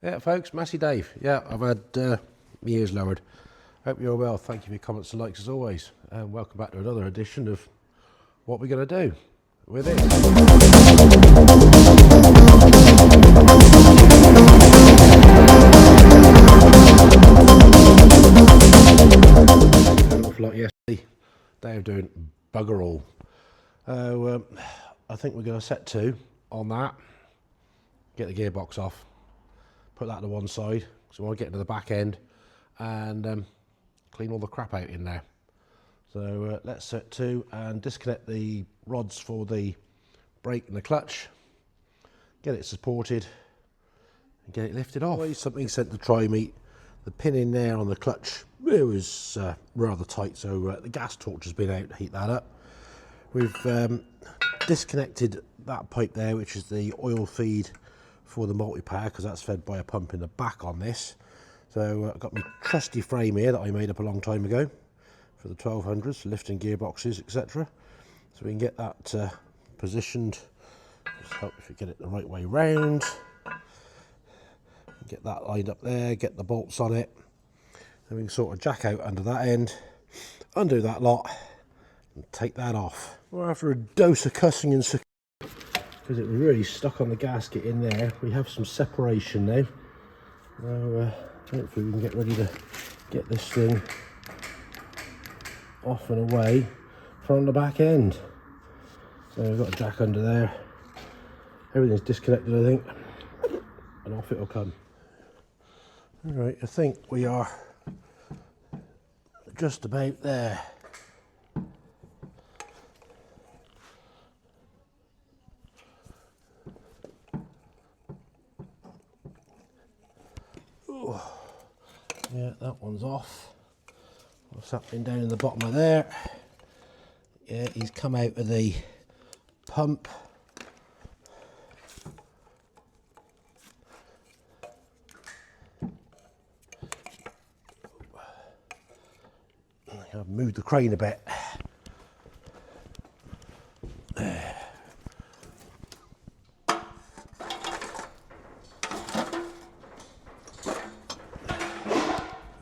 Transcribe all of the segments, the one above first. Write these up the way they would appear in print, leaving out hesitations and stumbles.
Yeah, folks, Massey Dave. Yeah, I've had my ears lowered. Hope you're well. Thank you for your comments and likes as always. And welcome back to another edition of what we're going to do with it. Awful lot yesterday. They are doing bugger all. I think we're going to set two on that. Get the gearbox off. Put that to one side. So we want to get into the back end and clean all the crap out in there. So let's set two and disconnect the rods for the brake and the clutch. Get it supported and get it lifted off. Something said to try me. The pin in there on the clutch, it was rather tight, so the gas torch has been out to heat that up. We've disconnected that pipe there, which is the oil feed for the multi-power, because that's fed by a pump in the back on this. So I've got my trusty frame here that I made up a long time ago for the 1200s, lifting gearboxes, etc. So we can get that positioned. Just help if you get it the right way round. Get that lined up there, get the bolts on it. Then we can sort of jack out under that end, undo that lot, and take that off. Well, after a dose of cussing and because it was really stuck on the gasket in there, we have some separation now. Now hopefully we can get ready to get this thing off and away from the back end. So we've got a jack under there, everything's disconnected I think, and off it'll come. Alright, I think we are just about there. Ooh. Yeah, that one's off. What's happening down in the bottom of there? Yeah, he's come out of the pump. I've moved the crane a bit.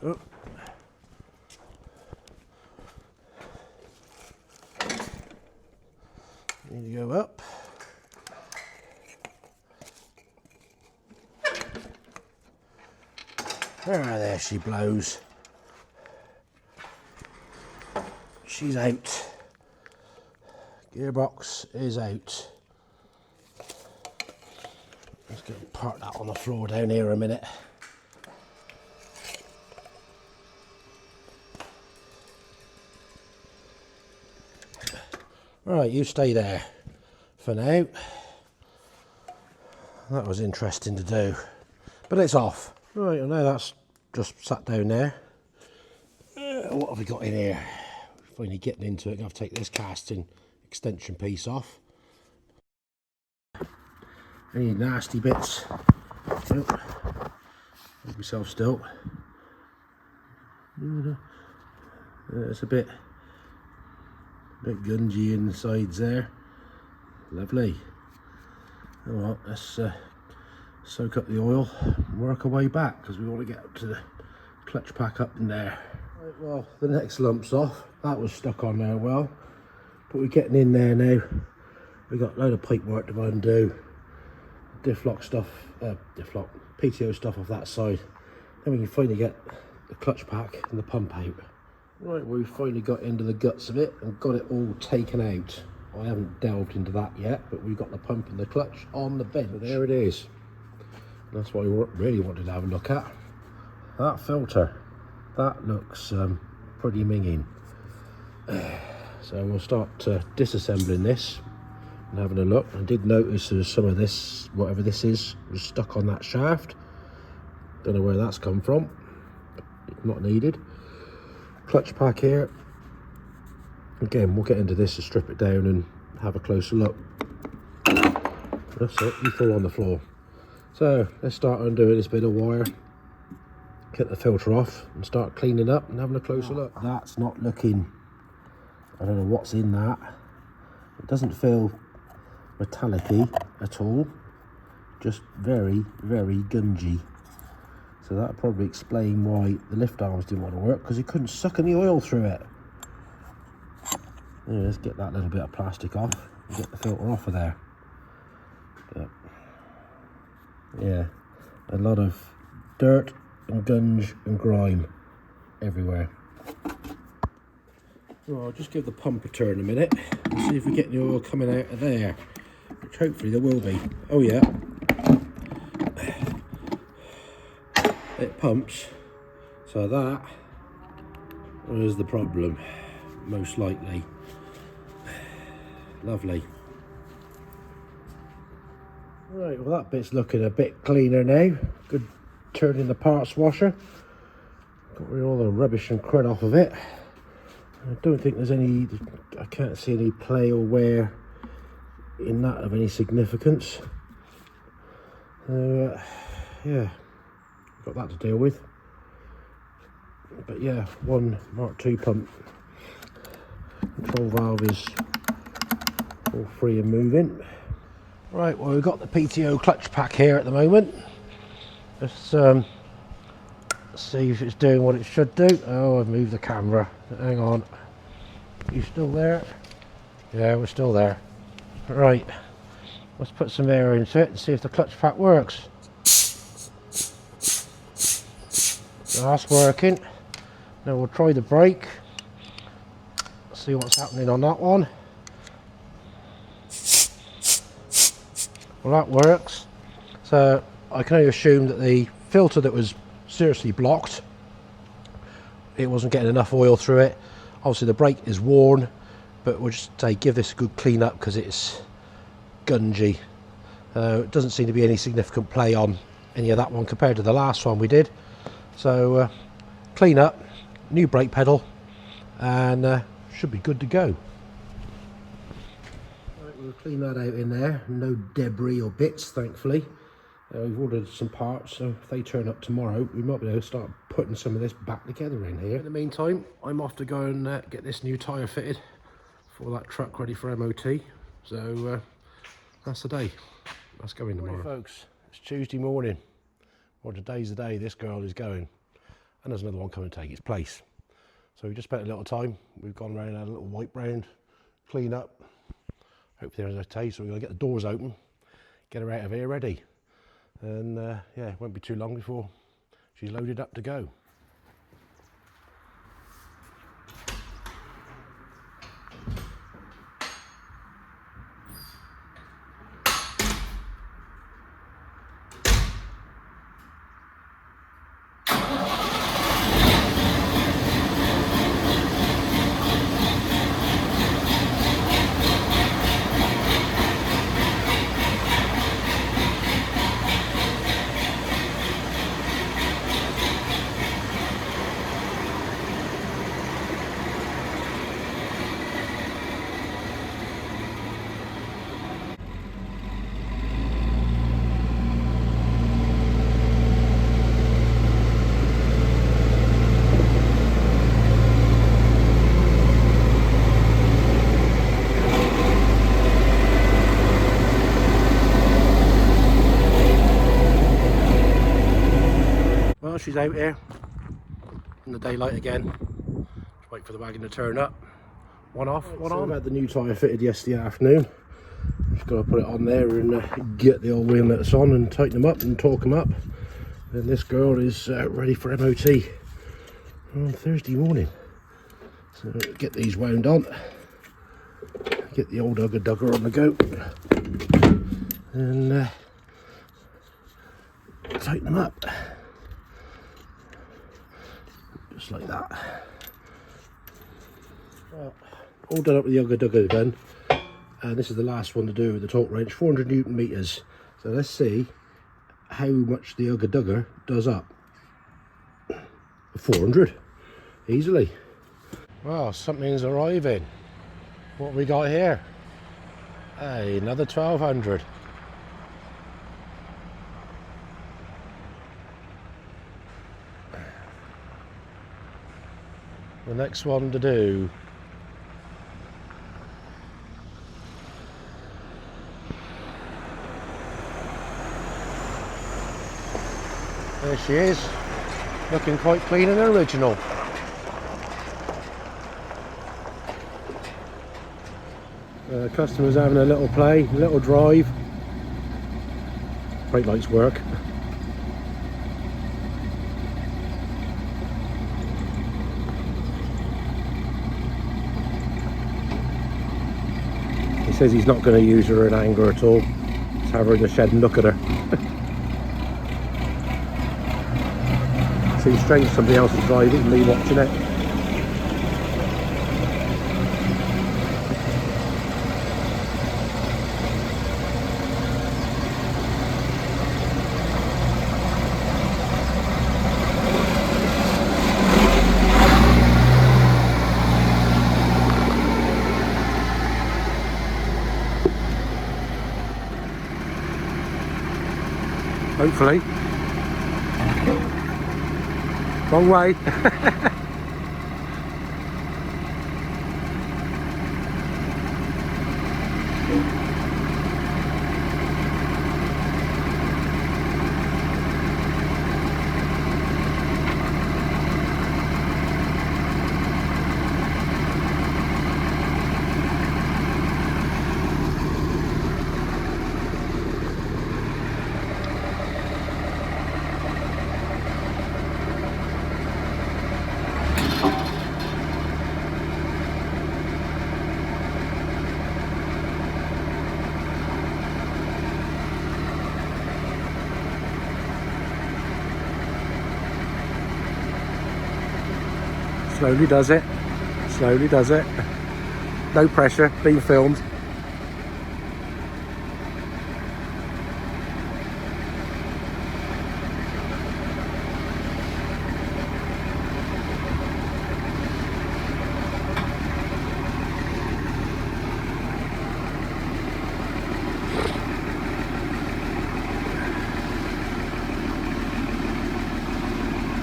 Oh. Need to go up. There she blows. She's out. Gearbox is out. Let's go park that on the floor down here a minute. Right, you stay there for now. That was interesting to do, but it's off. Right, I know that's just sat down there. What have we got in here? Finally getting into it. I've to take this casting extension piece off. Any nasty bits? Nope. Hold myself still. It's a bit gungy in the sides there. Lovely. Oh well, let's soak up the oil and work our way back, because we want to get up to the clutch pack up in there. Right, well, the next lump's off. That was stuck on there well, but we're getting in there now. We've got a load of pipe work to undo, diff lock stuff, PTO stuff off that side. Then we can finally get the clutch pack and the pump out. Right, well, we finally got into the guts of it and got it all taken out. I haven't delved into that yet, but we've got the pump and the clutch on the bench. So there it is. That's what we really wanted to have a look at. That filter, that looks pretty minging. So we'll start disassembling this and having a look. I did notice there's some of this, whatever this is, was stuck on that shaft. Don't know where that's come from. Not needed. Clutch pack here. Again, we'll get into this to strip it down and have a closer look. That's it, you fall on the floor. So let's start undoing this bit of wire, get the filter off and start cleaning up and having a closer look. That's not looking, I don't know what's in that. It doesn't feel metallic-y at all, just very, very gungy. So that'll probably explain why the lift arms didn't want to work, because he couldn't suck any oil through it. Yeah, let's get that little bit of plastic off and get the filter off of there. But, yeah, a lot of dirt and gunge and grime everywhere. Well, I'll just give the pump a turn a minute and see if we get any oil coming out of there, which hopefully there will be. Oh yeah, it pumps, so that is the problem, most likely. Lovely. Right, well that bit's looking a bit cleaner now. Good turn in the parts washer. Got rid of all the rubbish and crud off of it. I don't think there's any, I can't see any play or wear in that of any significance. Yeah, got that to deal with. But yeah, one Mark II pump. Control valve is all free and moving. Right, well we've got the PTO clutch pack here at the moment. Let's see if it's doing what it should do. Oh, I've moved the camera. Hang on. You still there? Yeah, we're still there. Right, let's put some air into it and see if the clutch pack works. That's working. Now we'll try the brake. See what's happening on that one. Well, that works. So I can only assume that the filter that was seriously blocked, it wasn't getting enough oil through it. Obviously the brake is worn, but we'll just say give this a good clean up because it's gungy. It doesn't seem to be any significant play on any of that one compared to the last one we did. So clean up, new brake pedal, and should be good to go. Right, we'll clean that out in there. No debris or bits, thankfully. We've ordered some parts, so if they turn up tomorrow, we might be able to start putting some of this back together in here. In the meantime, I'm off to go and get this new tyre fitted for that truck ready for MOT. So that's the day. That's going tomorrow. Right, folks, it's Tuesday morning. Well, today's the day this girl is going. And there's another one coming to take its place. So we just spent a little time. We've gone around and had a little wipe round, clean up. Hopefully there's okay, so we're going to get the doors open, get her out of here ready. And yeah, it won't be too long before she's loaded up to go. Well, she's out here in the daylight again. Just wait for the wagon to turn up. One off, one on. I've had the new tyre fitted yesterday afternoon. Just got to put it on there and get the old wheel nuts on and tighten them up and torque them up. And this girl is ready for MOT on Thursday morning. So get these wound on, get the old Ugga Dugger on the go, and tighten them up. Just like that. Well, all done up with the Ugga Dugger gun, and this is the last one to do with the torque wrench, 400 Newton meters. So let's see how much the Ugga Dugger does up. 400, easily. Well, something's arriving. What we got here? Hey, another 1200. The next one to do. There There she is, looking quite clean and original. Customer's having a little play, a little drive. Brake lights work. He says he's not going to use her in anger at all. Just have her in the shed and look at her. Seems strange somebody else is driving and me watching it. Hopefully. Wrong way. Slowly does it. Slowly does it. No pressure, being filmed.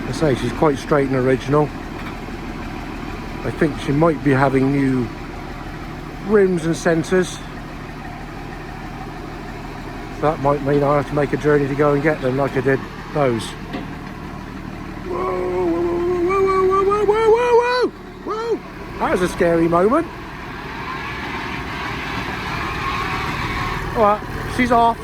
I say she's quite straight and original. I think she might be having new rims and centres. So that might mean I have to make a journey to go and get them like I did those. Whoa, whoa, whoa, whoa, whoa, whoa, whoa, whoa, whoa. That was a scary moment. Alright, she's off.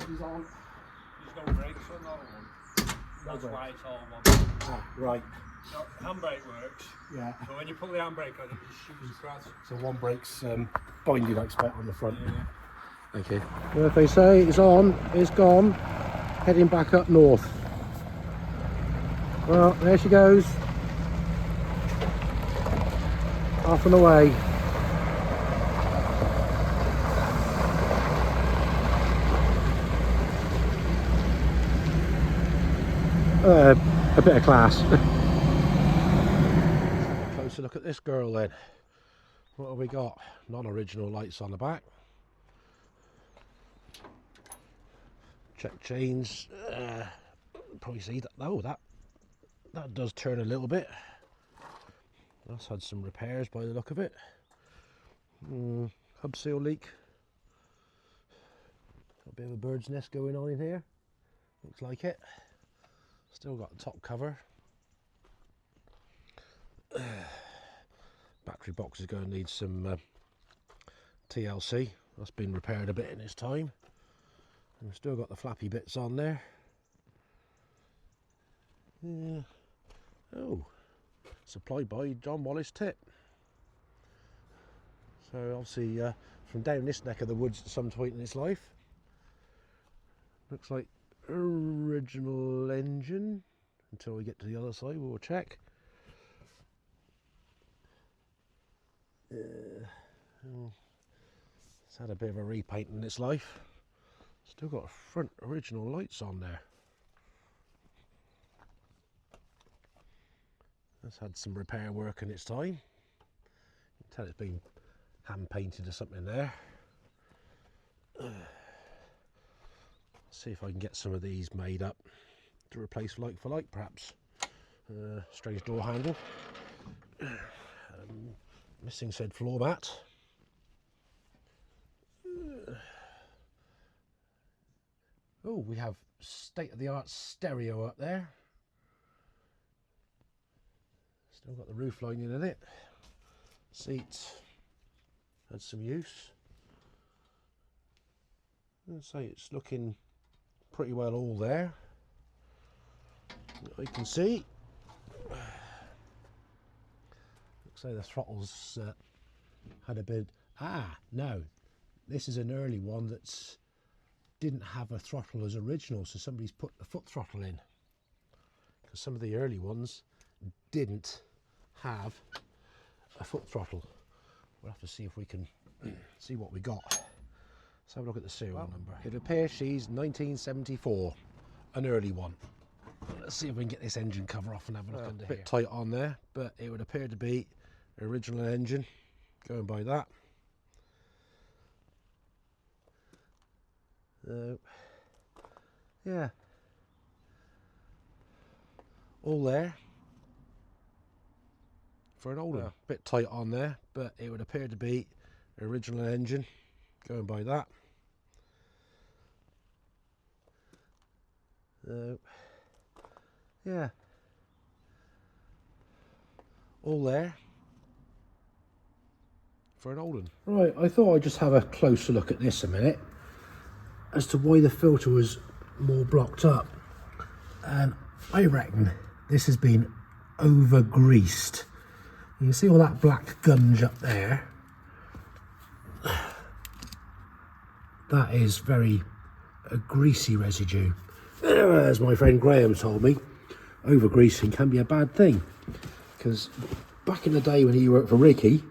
She's on. There's no brakes on that one. That's brakes. why it's all one. Ah, right. No, handbrake works. Yeah. But when you pull the handbrake on, it just shoots across. So one brake's binding, I expect, on the front. Yeah. Okay. Well, if they say it's on, it's gone. Heading back up north. Well, there she goes. Off and away. A bit of class. Closer look at this girl then. What have we got? Non-original lights on the back. Check chains. Probably see that. Oh, that does turn a little bit. That's had some repairs by the look of it. Hub seal leak. Got a bit of a bird's nest going on in here. Looks like it. Still got the top cover. Battery box is going to need some TLC. That's been repaired a bit in its time. And we've still got the flappy bits on there. Yeah. Oh, supplied by John Wallace Tip. So obviously from down this neck of the woods at some point in its life. Looks like original engine. Until we get to the other side, we'll check. It's had a bit of a repaint in its life. Still got front original lights on there. It's had some repair work in its time. You can tell it's been hand painted or something there. See if I can get some of these made up to replace like for like, perhaps. Strange door handle. Missing said floor mat. Oh, we have state-of-the-art stereo up there. Still got the roof lining in it. Seats had some use. I'd say it's looking pretty well all there. You can see. Looks like the throttle's had a bit. Ah, no, this is an early one that's didn't have a throttle as original, so somebody's put the foot throttle in, because some of the early ones didn't have a foot throttle. We'll have to see if we can see what we got. Let's have a look at the serial number. It appears she's 1974, an early one. Let's see if we can get this engine cover off and have a look under here. A bit tight on there, but it would appear to be an original engine, going by that. Yeah, all there for an older. Bit tight on there, but it would appear to be an original engine, going by that. Yeah, all there for an old one. Right, I thought I'd just have a closer look at this a minute as to why the filter was more blocked up, and I reckon this has been over greased. You can see all that black gunge up there. That is very a greasy residue. As my friend Graham told me, over greasing can be a bad thing, because back in the day when he worked for Ricky,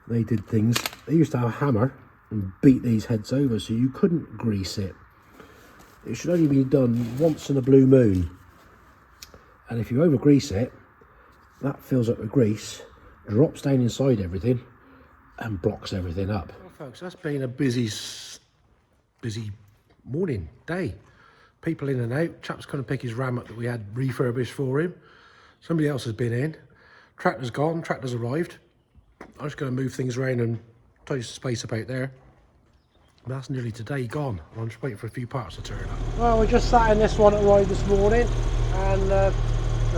they did things, they used to have a hammer and beat these heads over so you couldn't grease it. It should only be done once in a blue moon, and if you over grease it, that fills up with grease, drops down inside everything and blocks everything up. Well folks, that's been a busy morning, day. People in and out. Chap's going to pick his ram up that we had refurbished for him. Somebody else has been in. Tractor's gone, tractor's arrived. I'm just going to move things around and tidy some space up out there. But that's nearly today gone. I'm just waiting for a few parts to turn up. Well, we just sat in this one at ride this morning, and the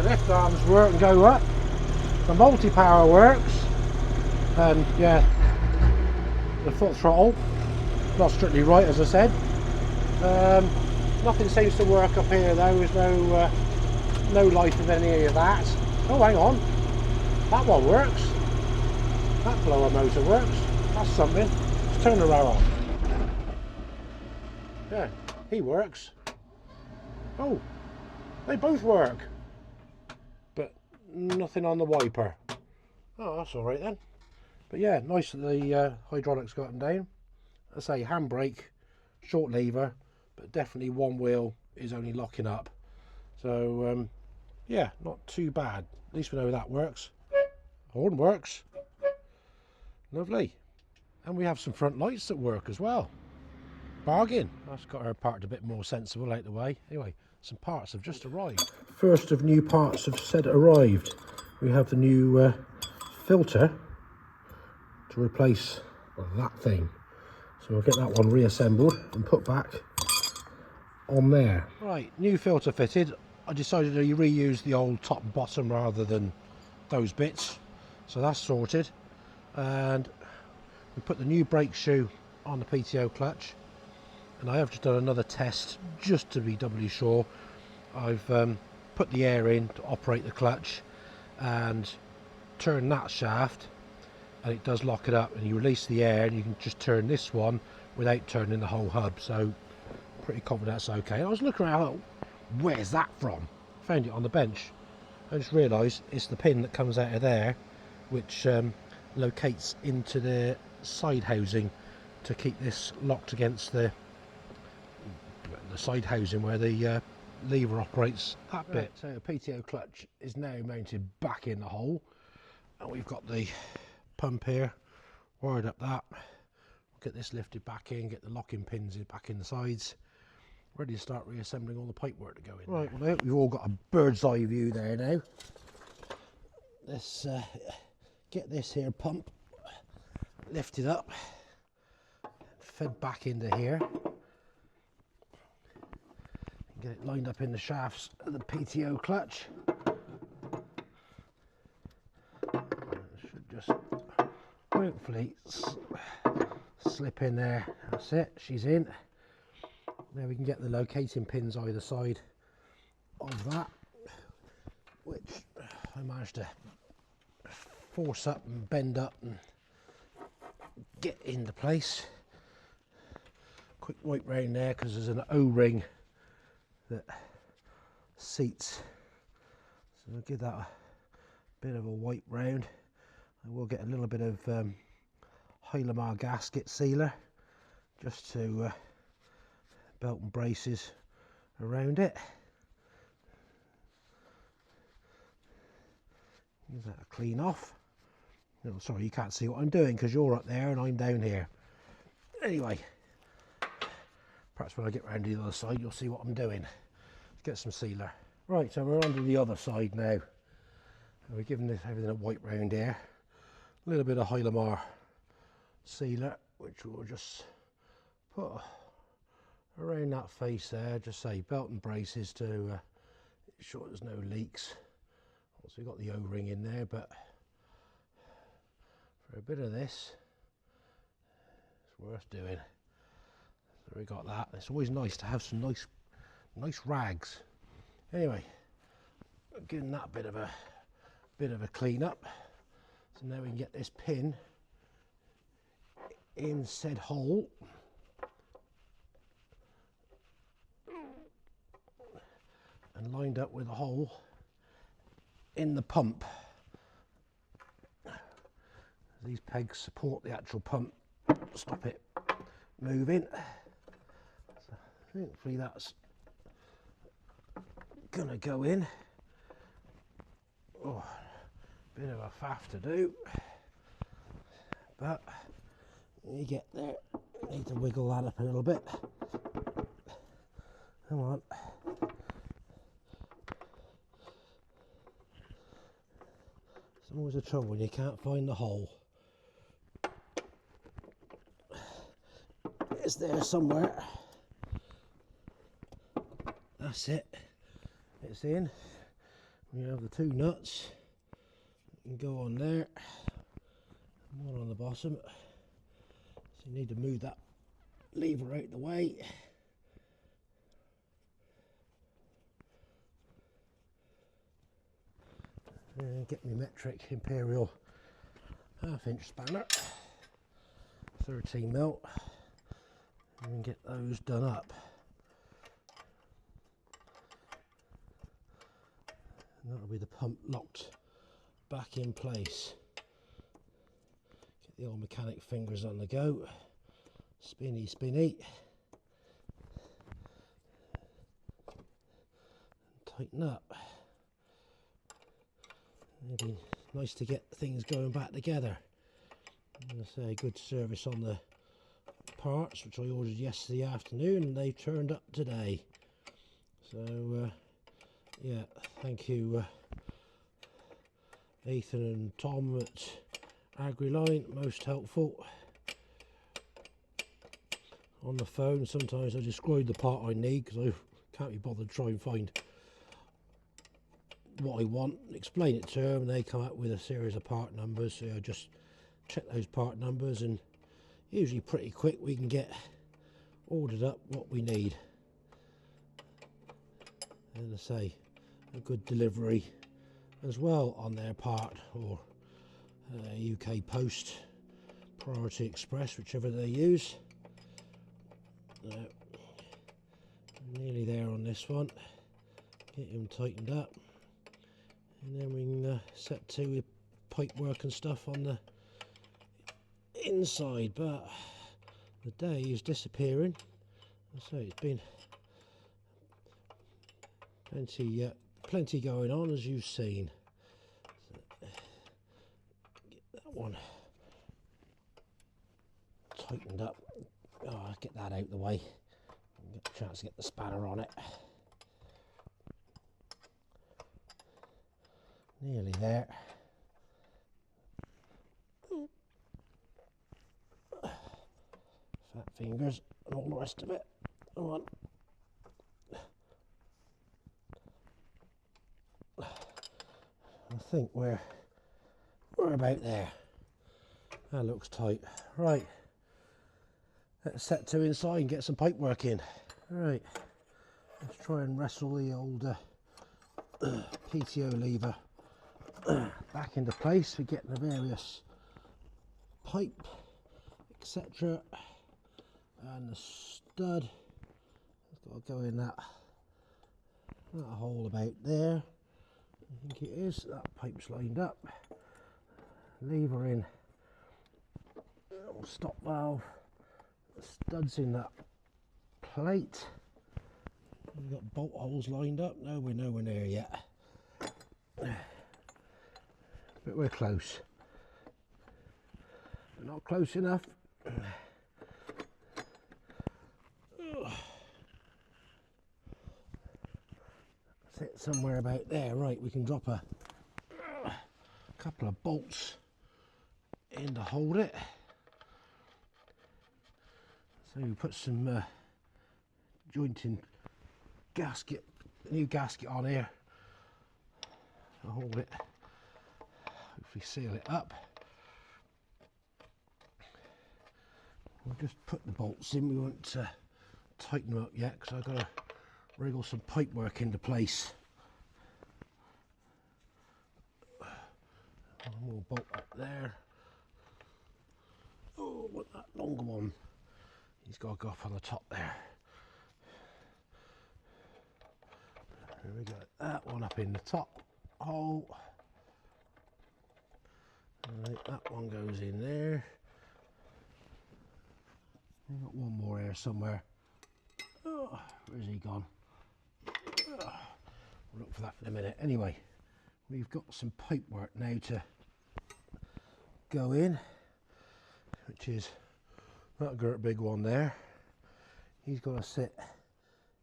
lift arms work and go up. The multi-power works, and yeah, the foot throttle, not strictly right as I said. Nothing seems to work up here though. There's no light of any of that. Oh, hang on, that one works. That blower motor works. That's something. Let's turn the row on. Yeah, he works. Oh, they both work, but nothing on the wiper. Oh, that's all right then. But yeah, nice that the hydraulics got them down. I say handbrake, short lever, but definitely one wheel is only locking up. So yeah, not too bad. At least we know that works. Horn works. Lovely. And we have some front lights that work as well. Bargain. That's got our part a bit more sensible out the way. Anyway, some parts have just arrived. First of new parts have said arrived. We have the new filter to replace that thing. So we'll get that one reassembled and put back on there. Right, new filter fitted. I decided to reuse the old top and bottom rather than those bits. So that's sorted. And we put the new brake shoe on the PTO clutch. And I have just done another test just to be doubly sure. I've put the air in to operate the clutch and turn that shaft, and it does lock it up, and you release the air and you can just turn this one without turning the whole hub. So pretty confident that's okay. And I was looking around, where's that from? Found it on the bench. I just realised it's the pin that comes out of there, which locates into the side housing to keep this locked against the side housing where the lever operates that bit. So the PTO clutch is now mounted back in the hole, and we've got the pump here wired up that. We'll get this lifted back in, get the locking pins back in the sides, ready to start reassembling all the pipework to go in. Right, well, we've all got a bird's eye view there now. Let's get this here pump lifted up, fed back into here, and get it lined up in the shafts of the PTO clutch. It should just hopefully slip in there. That's it, she's in. Now we can get the locating pins either side of that, which I managed to force up and bend up and get into place. Quick wipe round there because there's an O-ring that seats, so I'll give that a bit of a wipe round. I will get a little bit of Hylamar gasket sealer just to belt and braces around it. Give that a clean off. Oh, sorry, you can't see what I'm doing because you're up there and I'm down here. Anyway, perhaps when I get round to the other side you'll see what I'm doing. Let's get some sealer. Right, so we're on to the other side now. We're giving this everything a wipe round here. A little bit of Hylamar sealer, which we'll just put around that face there. Just say belt and braces to ensure there's no leaks. Also, we've got the O-ring in there, but for a bit of this, it's worth doing. So we got that. It's always nice to have some nice rags. Anyway, giving that bit of a clean up. So now we can get this pin in said hole. And lined up with a hole in the pump. These pegs support the actual pump, stop it moving. So hopefully that's gonna go in. Oh, bit of a faff to do, but when you get there, you need to wiggle that up a little bit. Come on. It's always a trouble when you can't find the hole. It's there somewhere. That's it. It's in. We have the two nuts. You can go on there. One on the bottom. So you need to move that lever out the way. And get my metric imperial 1/2 inch spanner, 13 mil, and get those done up. And that'll be the pump locked back in place. Get the old mechanic fingers on the go. Spinny, spinny. And tighten up. It'd be nice to get things going back together. I'm going to say good service on the parts, which I ordered yesterday afternoon, and they turned up today. So yeah, thank you Ethan and Tom at AgriLine, most helpful. On the phone sometimes I describe the part I need because I can't be bothered to try and find what I want, explain it to them, and they come up with a series of part numbers. So I just check those part numbers, and usually pretty quick we can get ordered up what we need. And I say a good delivery as well on their part, or UK Post, Priority Express, whichever they use. Nearly there on this one. Get him tightened up, and then we can set to with pipe work and stuff on the inside. But the day is disappearing, so it's been plenty going on, as you've seen. So, get that one tightened up. Oh, get that out of the way. Get a chance to get the spanner on it. Nearly there. Fat fingers and all the rest of it. Come on. I think we're about there. That looks tight. Right. Let's set to inside and get some pipe work in. Right. Let's try and wrestle the old PTO lever back into place for getting the various pipe, etc. And the stud has got to go in that hole about there. I think it is. That pipe's lined up. Lever in. Little stop valve. The stud's in that plate. We've got bolt holes lined up. No, we're nowhere near yet. But we're close. We're not close enough. Sit somewhere about there. Right, we can drop a couple of bolts in to hold it. So we put some jointing gasket, new gasket on here to hold it. Hopefully seal it up. We'll just put the bolts in. We won't tighten them up yet because I've got to wriggle some pipe work into place. One more bolt up there. Oh, what that longer one? He's got to go up on the top there. There we go. That one up in the top hole. Right, that one goes in there. We've got one more here somewhere. Oh, where's he gone? Oh, we'll look for that in a minute. Anyway, we've got some pipe work now to go in, which is that great big one there. He's got to sit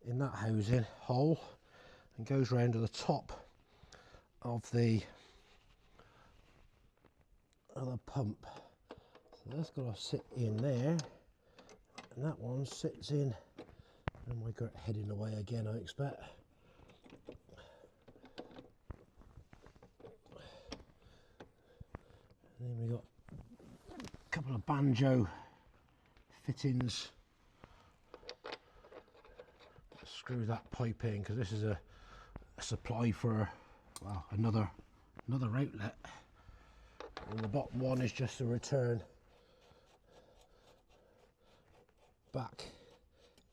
in that housing hole and goes round to the top of the pump. So that's got to sit in there, and that one sits in. And we got heading away again, I expect. And then we got a couple of banjo fittings. Screw that pipe in because this is a supply for, well, another outlet. And the bottom one is just a return back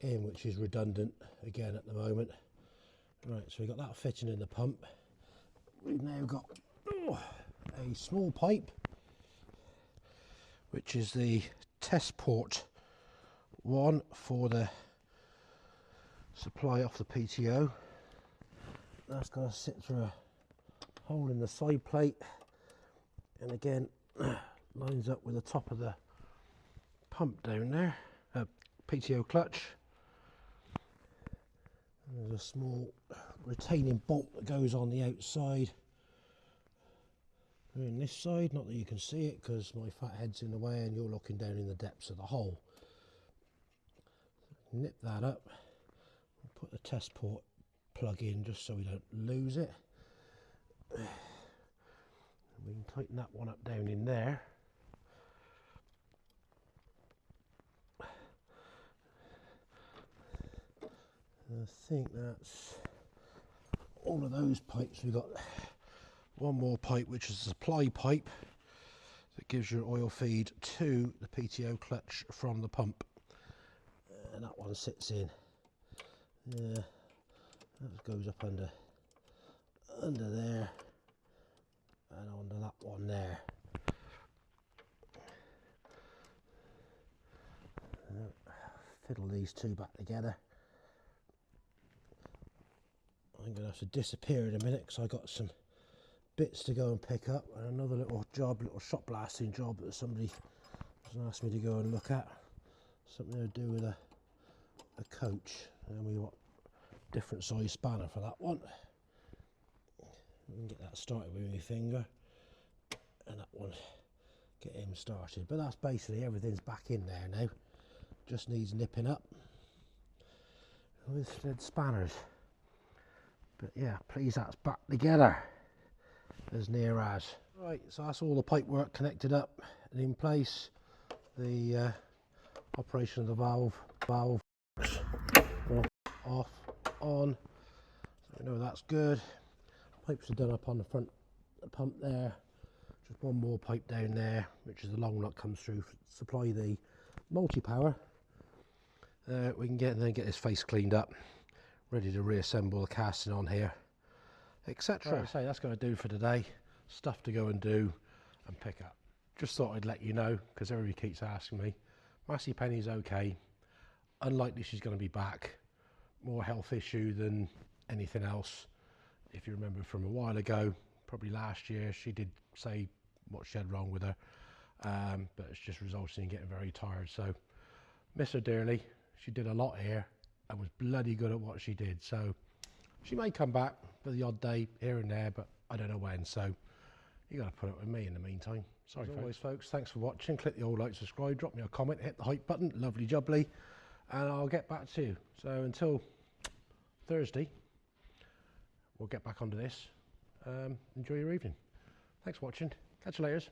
in, which is redundant again at the moment. Right, so we've got that fitting in the pump. We've now got a small pipe, which is the test port one for the supply off the PTO. That's got to sit through a hole in the side plate, and again lines up with the top of the pump down there, PTO clutch. And there's a small retaining bolt that goes on the outside in this side, not that you can see it because my fat head's in the way and you're looking down in the depths of the hole. Nip that up, put the test port plug in just so we don't lose it. We can tighten that one up down in there. I think that's all of those pipes. We've got one more pipe, which is a supply pipe, gives your oil feed to the PTO clutch from the pump, and that one sits in. Yeah, that goes up under there and onto that one there. Fiddle these two back together. I'm going to have to disappear in a minute because I got some bits to go and pick up, and another little shop blasting job that somebody has asked me to go and look at. Something to do with a coach, and we want different size spanner for that one. We can get that started with my finger, and that one, get him started. But that's basically everything's back in there now. Just needs nipping up with thread spanners. But yeah, please, that's back together as near as. Right, so that's all the pipe work connected up and in place. The operation of the valve off, on, so we know that's good. Pipes are done up on the front of the pump there. Just one more pipe down there, which is the long nut comes through, supply the multi-power. We can then get this face cleaned up, ready to reassemble the casting on here, etc. Right, so that's going to do for today. Stuff to go and do and pick up. Just thought I'd let you know, because everybody keeps asking me. Massey Penny's okay. Unlikely she's going to be back. More health issue than anything else. If you remember from a while ago, probably last year, she did say what she had wrong with her, but it's just resulted in getting very tired. So miss her dearly. She did a lot here and was bloody good at what she did. So she may come back for the odd day here and there, but I don't know when. So you got to put up with me in the meantime. Sorry, as always, folks. Thanks for watching. Click the old like, subscribe, drop me a comment, hit the hype button, lovely jubbly, and I'll get back to you. So until Thursday, we'll get back onto this. Enjoy your evening. Thanks for watching. Catch you later.